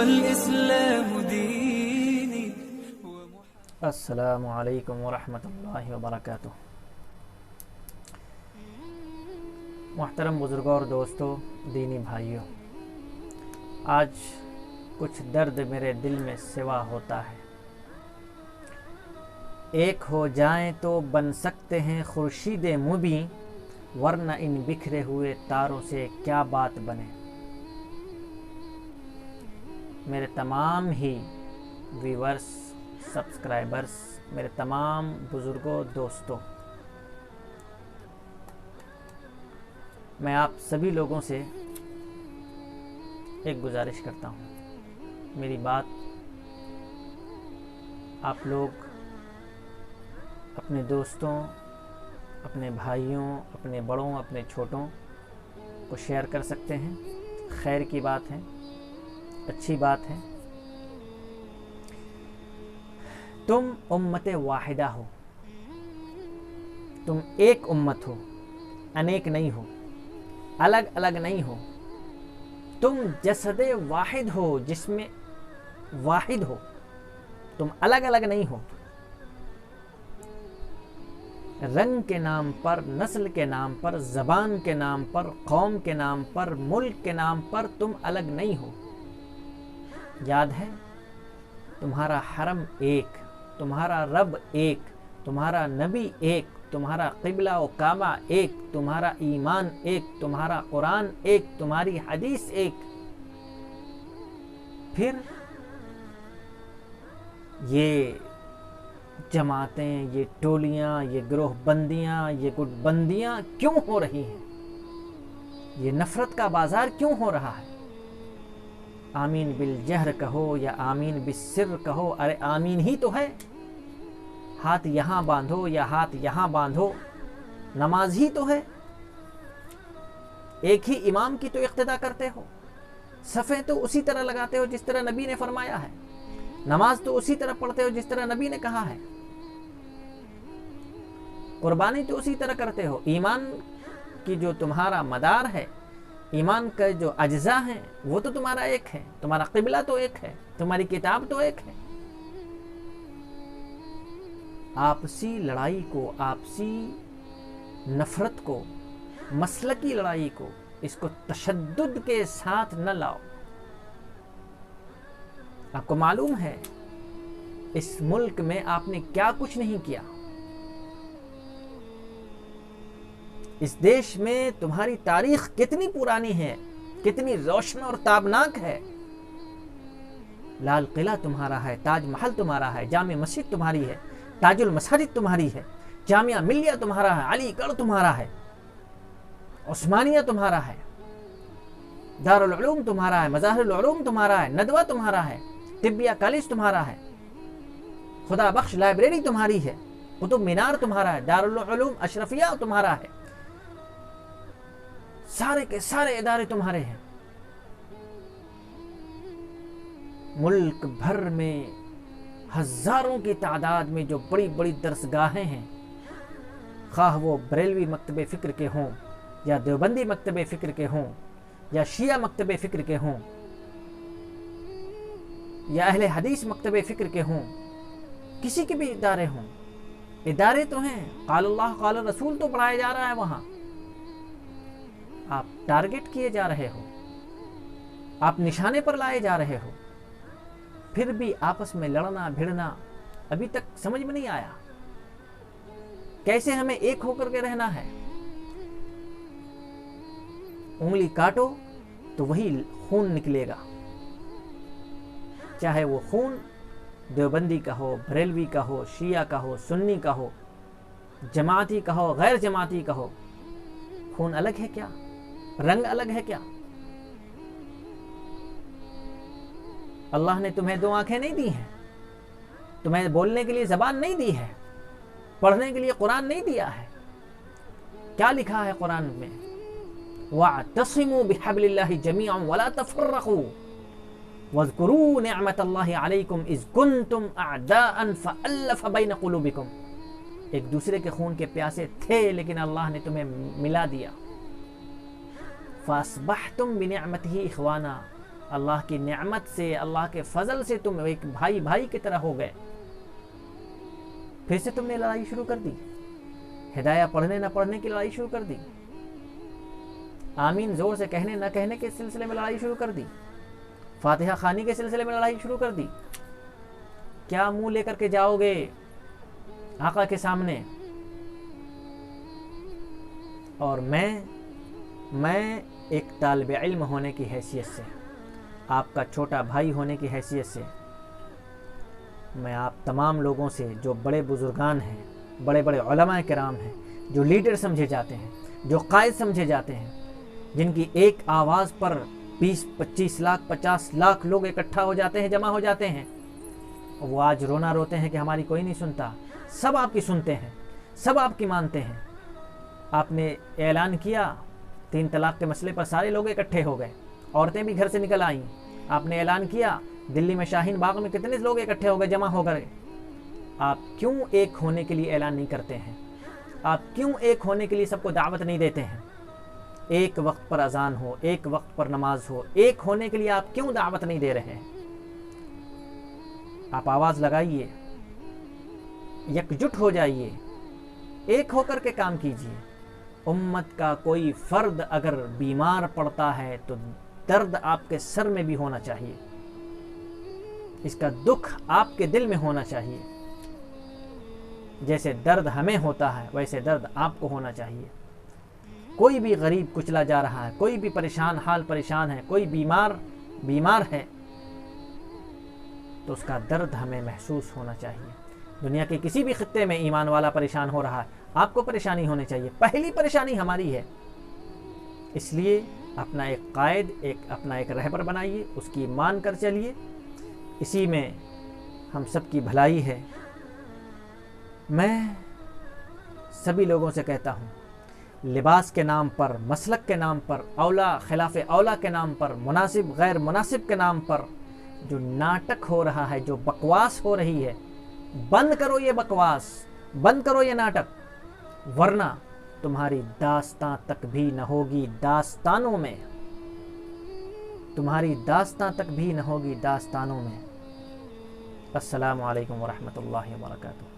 والإسلام ديني. السلام علیکم ورحمۃ اللہ وبرکاتہ. محترم بزرگوں اور دوستوں، دینی بھائیوں، آج کچھ درد میرے دل میں سوا ہوتا ہے. ایک ہو جائیں تو بن سکتے ہیں خورشید مبیں، ورنہ ان بکھرے ہوئے تاروں سے کیا بات بنے. میرے تمام ہی ویورز، سبسکرائبرز، میرے تمام بزرگوں دوستوں، میں آپ سبھی لوگوں سے ایک گزارش کرتا ہوں. میری بات آپ لوگ اپنے دوستوں، اپنے بھائیوں، اپنے بڑوں، اپنے چھوٹوں کو شیئر کر سکتے ہیں. خیر کی بات ہے، اچھی بات ہے. تم امت واحدہ ہو، تم ایک امت ہو، انیک نہیں ہو، الگ الگ نہیں ہو. تم جسد واحد ہو، جسم واحد ہو، تم الگ الگ نہیں ہو. رنگ کے نام پر، نسل کے نام پر، زبان کے نام پر، قوم کے نام پر، ملک کے نام پر تم الگ نہیں ہو. یاد ہے، تمہارا حرم ایک، تمہارا رب ایک، تمہارا نبی ایک، تمہارا قبلہ و کعبہ ایک، تمہارا ایمان ایک، تمہارا قرآن ایک، تمہاری حدیث ایک. پھر یہ جماعتیں، یہ ٹولیاں، یہ گروہ بندیاں، یہ گٹ بندیاں کیوں ہو رہی ہیں؟ یہ نفرت کا بازار کیوں ہو رہا ہے؟ آمین بالجہر کہو یا آمین بالسر کہو، ارے آمین ہی تو ہے. ہاتھ یہاں باندھو یا ہاتھ یہاں باندھو، نماز ہی تو ہے. ایک ہی امام کی تو اقتدا کرتے ہو، صفیں تو اسی طرح لگاتے ہو جس طرح نبی نے فرمایا ہے، نماز تو اسی طرح پڑھتے ہو جس طرح نبی نے کہا ہے، قربانی تو اسی طرح کرتے ہو. ایمان کی جو تمہارا مدار ہے، ایمان کا جو اجزاء ہیں، وہ تو تمہارا ایک ہے. تمہارا قبلہ تو ایک ہے، تمہاری کتاب تو ایک ہے. آپسی لڑائی کو، آپسی نفرت کو، مسلکی لڑائی کو، اس کو تشدد کے ساتھ نہ لاؤ. آپ کو معلوم ہے اس ملک میں آپ نے کیا کچھ نہیں کیا. اس دیش میں تمہاری تاریخ کتنی پرانی ہے، کتنی روشن اور تابناک ہے. لال قلعہ تمہارا ہے، تاج محل تمہارا ہے، جامع مسجد تمہاری ہے، تاج المساجد تمہاری ہے، جامعہ ملیہ تمہارا ہے، علی گڑھ تمہارا ہے، عثمانیہ تمہارا ہے، دارالعلوم تمہارا ہے، مظاہر العلوم تمہارا ہے، ندوہ تمہارا ہے، طبیہ کالج تمہارا ہے، خدا بخش لائبریری تمہاری ہے، قطب مینار تمہارا ہے، دارالعلوم اشرفیہ تمہارا ہے. سارے کے سارے ادارے تمہارے ہیں. ملک بھر میں ہزاروں کی تعداد میں جو بڑی بڑی درسگاہیں ہیں، خواہ وہ بریلوی مکتب فکر کے ہوں، یا دیوبندی مکتب فکر کے ہوں، یا شیعہ مکتب فکر کے ہوں، یا اہل حدیث مکتب فکر کے ہوں، کسی کے بھی ادارے ہوں، ادارے تو ہیں. قال اللہ قال رسول تو پڑھایا جا رہا ہے وہاں. آپ ٹارگٹ کیے جا رہے ہو، آپ نشانے پر لائے جا رہے ہو. پھر بھی آپس میں لڑنا بھیڑنا ابھی تک سمجھ میں نہیں آیا. کیسے ہمیں ایک ہو کر کے رہنا ہے؟ انگلی کاٹو تو وہی خون نکلے گا، چاہے وہ خون دیوبندی کا ہو، بریلوی کا ہو، شیعہ کا ہو، سنی کا ہو، جماعتی کا ہو، غیر جماعتی کا ہو. خون الگ ہے کیا؟ رنگ الگ ہے کیا؟ اللہ نے تمہیں دو آنکھیں نہیں دی ہیں، تمہیں بولنے کے لیے زبان نہیں دی ہے، پڑھنے کے لیے قرآن نہیں دیا ہے. کیا لکھا ہے قرآن میں؟ وَاعْتَصِمُوا بِحَبْلِ اللَّهِ جَمِيعًا وَلَا تَفَرَّقُوا وَاذْكُرُوا نِعْمَةَ اللَّهِ عَلَيْكُمْ إِذْ كُنْتُمْ أَعْدَاءً فَأَلَّفَ بَيْنَ قُلُوبِكُمْ. ایک دوسرے کے خون کے پیاسے تھے لیکن اللہ نے تمہیں ملا دیا. فَأَصْبَحْتُمْ بِنِعْمَتِهِ إِخْوَانًا. اللہ کی نعمت سے، اللہ کے فضل سے تم ایک بھائی بھائی کی طرح ہو گئے، پھر سے تم نے لڑائی شروع کر دی، ہدایہ پڑھنے نہ پڑھنے کی لڑائی شروع کر دی، آمین زور سے کہنے نہ کہنے کے سلسلے میں لڑائی شروع کر دی، فاتحہ خوانی کے سلسلے میں لڑائی شروع کر دی۔ کیا منہ لے کر کے جاؤ گے آقا کے سامنے؟ اور میں ایک طالب علم ہونے کی حیثیت سے، آپ کا چھوٹا بھائی ہونے کی حیثیت سے، میں آپ تمام لوگوں سے، جو بڑے بزرگان ہیں، بڑے بڑے علماء کرام ہیں، جو لیڈر سمجھے جاتے ہیں، جو قائد سمجھے جاتے ہیں، جن کی ایک آواز پر 20-25 لاکھ 50 لاکھ لوگ اکٹھا ہو جاتے ہیں، جمع ہو جاتے ہیں، وہ آج رونا روتے ہیں کہ ہماری کوئی نہیں سنتا۔ سب آپ کی سنتے ہیں، سب آپ کی مانتے ہیں۔ آپ نے اعلان کیا 3 طلاق کے مسئلے پر، سارے لوگ اکٹھے ہو گئے، عورتیں بھی گھر سے نکل آئیں۔ آپ نے اعلان کیا دلی میں شاہین باغ میں، کتنے لوگ اکٹھے ہو گئے، جمع ہو گئے۔ آپ کیوں ایک ہونے کے لیے اعلان نہیں کرتے ہیں؟ آپ کیوں ایک ہونے کے لیے سب کو دعوت نہیں دیتے ہیں؟ ایک وقت پر اذان ہو، ایک وقت پر نماز ہو، ایک ہونے کے لیے آپ کیوں دعوت نہیں دے رہے ہیں؟ آپ آواز لگائیے، یکجٹ ہو جائیے، ایک ہو کر کے کام کیجیے۔ امت کا کوئی فرد اگر بیمار پڑتا ہے تو درد آپ کے سر میں بھی ہونا چاہیے، اس کا دکھ آپ کے دل میں ہونا چاہیے۔ جیسے درد ہمیں ہوتا ہے ویسے درد آپ کو ہونا چاہیے۔ کوئی بھی غریب کچلا جا رہا ہے، کوئی بھی پریشان حال پریشان ہے، کوئی بیمار ہے تو اس کا درد ہمیں محسوس ہونا چاہیے۔ دنیا کے کسی بھی خطے میں ایمان والا پریشان ہو رہا ہے، آپ کو پریشانی ہونی چاہیے، پہلی پریشانی ہماری ہے۔ اس لیے اپنا ایک قائد، اپنا ایک رہبر بنائیے، اس کی مان کر چلیے، اسی میں ہم سب کی بھلائی ہے۔ میں سبھی لوگوں سے کہتا ہوں، لباس کے نام پر، مسلک کے نام پر، اولا خلاف اولا کے نام پر، مناسب غیر مناسب کے نام پر جو ناٹک ہو رہا ہے، جو بکواس ہو رہی ہے، بند کرو یہ بکواس، بند کرو یہ ناٹک، ورنہ تمہاری داستان تک بھی نہ ہوگی داستانوں میں، تمہاری داستان تک بھی نہ ہوگی داستانوں میں۔ السلام علیکم ورحمۃ اللہ وبرکاتہ۔